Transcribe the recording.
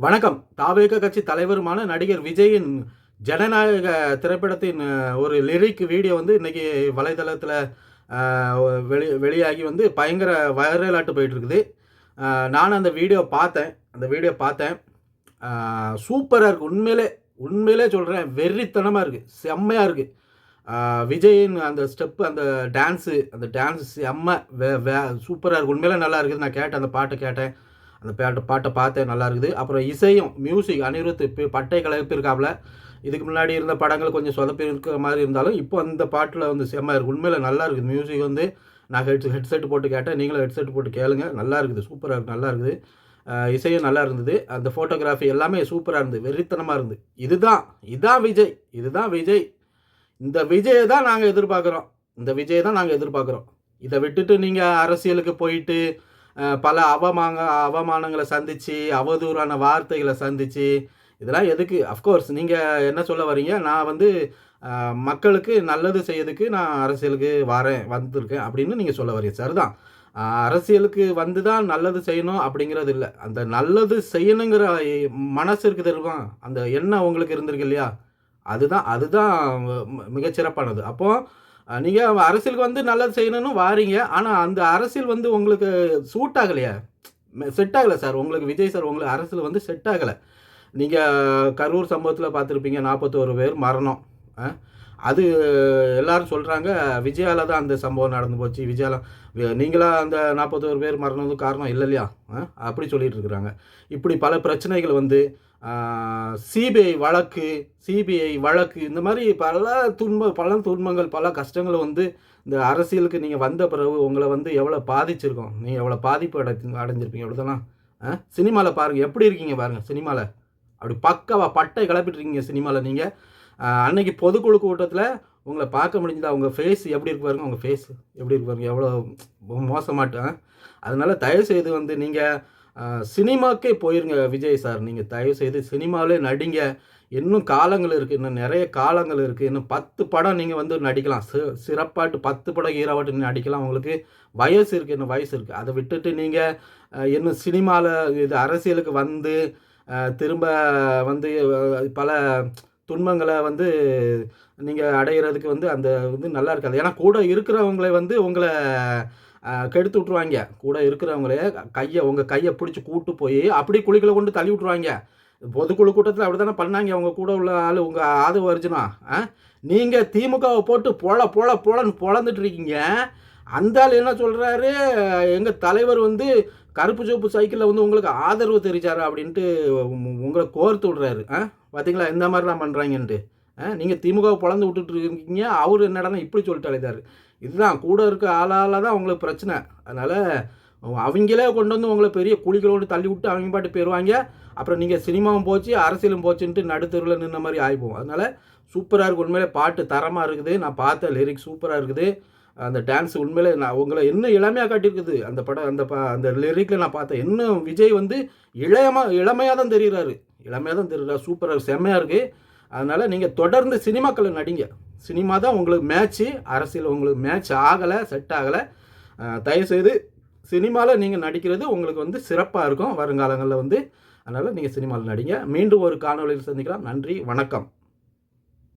வணக்கம். தாவேக கட்சி தலைவருமான நடிகர் விஜயின் ஜனநாயக திரைப்படத்தின் ஒரு லிரிக் வீடியோ வந்து இன்னைக்கு வலைதளத்தில் வெளியாகி வந்து பயங்கர வைரலாட்டு போயிட்டுருக்குது. நான் அந்த வீடியோ பார்த்தேன். சூப்பராக இருக்குது. உண்மையிலே சொல்கிறேன், வெறித்தனமாக இருக்குது, செம்மையாக இருக்குது. விஜயின் அந்த ஸ்டெப்பு, அந்த டான்ஸு செம்ம சூப்பராக இருக்குது. உண்மையிலே நல்லா இருக்குது. நான் அந்த பாட்டை கேட்டேன். அந்த பாட்டை பார்த்தேன், நல்லா இருக்குது. அப்புறம் இசையும், மியூசிக் அனிருத் பட்டை கலப்பிருக்காப்புல. இதுக்கு முன்னாடி இருந்த படங்கள் கொஞ்சம் சொதப்பி இருக்கிற மாதிரி இருந்தாலும் இப்போ அந்த பாட்டில் வந்து செம்மையாக இருக்குது. உண்மையில் நல்லா இருக்குது. மியூசிக் வந்து நான் ஹெட்செட் போட்டு கேட்டேன். நீங்களும் ஹெட்செட் போட்டு கேளுங்க. நல்லா இருக்குது, சூப்பராக இருக்குது, நல்லா இருக்குது. இசையும் நல்லா இருந்தது. அந்த ஃபோட்டோகிராஃபி எல்லாமே சூப்பராக இருந்தது, வெறித்தனமாக இருந்தது. இதுதான் விஜய். இந்த விஜயை தான் நாங்கள் எதிர்பார்க்குறோம். இதை விட்டுட்டு நீங்கள் அரசியலுக்கு போயிட்டு பல அவமானங்களை சந்தித்து, அவதூறான வார்த்தைகளை சந்தித்து, இதெல்லாம் எதுக்கு? அஃப்கோர்ஸ் நீங்கள் என்ன சொல்ல வரீங்க, நான் வந்து மக்களுக்கு நல்லது செய்யறதுக்கு நான் அரசியலுக்கு வந்திருக்கேன் அப்படின்னு நீங்கள் சொல்ல வரீங்க. சரிதான். அரசியலுக்கு வந்து தான் நல்லது செய்யணும் அப்படிங்கிறது இல்லை. அந்த நல்லது செய்யணுங்கிற மனசு இருக்குது தெரியுமா, அந்த எண்ணம் உங்களுக்கு இருந்திருக்கு இல்லையா, அதுதான் மிகச்சிறப்பானது. அப்போது நீங்கள் அரசியலுக்கு வந்து நல்லது செய்யணும்னு வாரீங்க. ஆனால் அந்த அரசியல் வந்து உங்களுக்கு செட் ஆகலை சார். உங்களுக்கு விஜய் சார், உங்களுக்கு அரசியல் வந்து செட் ஆகலை. நீங்கள் கரூர் சம்பவத்தில் பார்த்துருப்பீங்க, 41 பேர் மரணம். அது எல்லாரும் சொல்கிறாங்க விஜயால தான் அந்த சம்பவம் நடந்து போச்சு. நீங்களா அந்த 41 பேர் மரணது காரணம் இல்லை இல்லையா, அப்படி சொல்லிட்டு இருக்கிறாங்க. இப்படி பல பிரச்சனைகள் வந்து சிபிஐ வழக்கு இந்த மாதிரி பல துன்பங்கள், பல கஷ்டங்கள் வந்து இந்த அரசியலுக்கு நீங்கள் வந்த பிறகு உங்களை வந்து எவ்வளோ பாதிச்சிருக்கோம், நீங்கள் எவ்வளோ பாதிப்பு அடைஞ்சிருப்பீங்க. அப்படிதானா? சினிமாவில் பாருங்கள், எப்படி இருக்கீங்க பாருங்கள். சினிமாவில் அப்படி பக்காவாக பட்டை கிளப்பிட்டுருக்கீங்க. சினிமாவில் நீங்கள் அன்னைக்கு பொதுக்குழு கூட்டத்தில் உங்களை பார்க்க முடிஞ்சதா? உங்கள் ஃபேஸ் எப்படி இருக்கு பாருங்க, எவ்வளோ மோசமாட்டு. அதனால் தயவுசெய்து வந்து நீங்கள் சினிமாக்கே போயிருங்க விஜய் சார். நீங்கள் தயவுசெய்து சினிமாவிலே நடிங்க. இன்னும் காலங்கள் இருக்குது, இன்னும் நிறைய காலங்கள் இருக்குது. இன்னும் 10 படம் நீங்கள் வந்து நடிக்கலாம். சிறப்பாட்டு 10 படம் ஹீரோவாட்டு நடிக்கலாம். உங்களுக்கு இன்னும் வயசு இருக்குது. அதை விட்டுட்டு நீங்கள் இன்னும் சினிமாவில் இது அரசியலுக்கு வந்து திரும்ப வந்து பல துன்பங்களை வந்து நீங்கள் அடைகிறதுக்கு வந்து அந்த வந்து நல்லா இருக்காது. ஏன்னா கூட இருக்கிறவங்களை வந்து உங்களை கெடுத்து விட்ருவாங்க. கூட இருக்கிறவங்களே உங்கள் கையை பிடிச்சி கூட்டு போய் அப்படி குழிகளை கொண்டு தள்ளி விட்ருவாங்க. பொதுக்குழு கூட்டத்தில் அப்படி தானே பண்ணாங்க. அவங்க கூட உள்ள ஆள் உங்கள் ஆதரவு வருச்சுனா, நீங்கள் திமுகவை போட்டு பொழன்னு பொழந்துட்டு இருக்கீங்க. அந்த ஆள் என்ன சொல்கிறாரு, எங்கள் தலைவர் வந்து கருப்பு சோப்பு சைக்கிளில் வந்து உங்களுக்கு ஆதரவு தெரிவிச்சாரு அப்படின்ட்டு உங்களை கோர்த்து விட்றாரு. பார்த்தீங்களா இந்த மாதிரிலாம் பண்ணுறாங்கன்ட்டு. நீங்கள் திமுகவை பொழந்து விட்டுட்டு இருக்கீங்க. அவர் என்னடானா இப்படி சொல்லிட்டு அழைத்தார். இதுதான் கூட இருக்க ஆளால் தான் உங்களுக்கு பிரச்சனை. அதனால் அவங்களே கொண்டு வந்து உங்களை பெரிய குழிகளோடு தள்ளி விட்டு அவங்க பாட்டு போயிடுவாங்க. அப்புறம் நீங்கள் சினிமாவும் போச்சு, அரசியலும் போச்சுன்ட்டு நடுத்தருவில் நின்ன மாதிரி ஆகிப்போம். அதனால் சூப்பராக இருக்குது. உண்மையிலே பாட்டு தரமாக இருக்குது. நான் பார்த்த லிரிக்ஸ் சூப்பராக இருக்குது. அந்த டான்ஸ் உண்மையிலே நான் உங்களை இன்னும் இளமையாக காட்டியிருக்குது. அந்த படம் அந்த லிரிக்கில் நான் பார்த்தேன். இன்னும் விஜய் வந்து இளமையாக தான் தெரிகிறாரு. சூப்பராக செம்மையாக இருக்குது. அதனால் நீங்கள் தொடர்ந்து சினிமாக்களை நடிங்க. சினிமா தான் உங்களுக்கு மேட்ச்சு. அரசியல் உங்களுக்கு மேட்ச் செட் ஆகலை. தயவுசெய்து சினிமாவில் நீங்கள் நடிக்கிறது உங்களுக்கு வந்து சிறப்பாக இருக்கும் வருங்காலங்களில் வந்து. அதனால் நீங்கள் சினிமாவில் நடிங்க. மீண்டும் ஒரு காணொளியில் சந்திக்கலாம். நன்றி, வணக்கம்.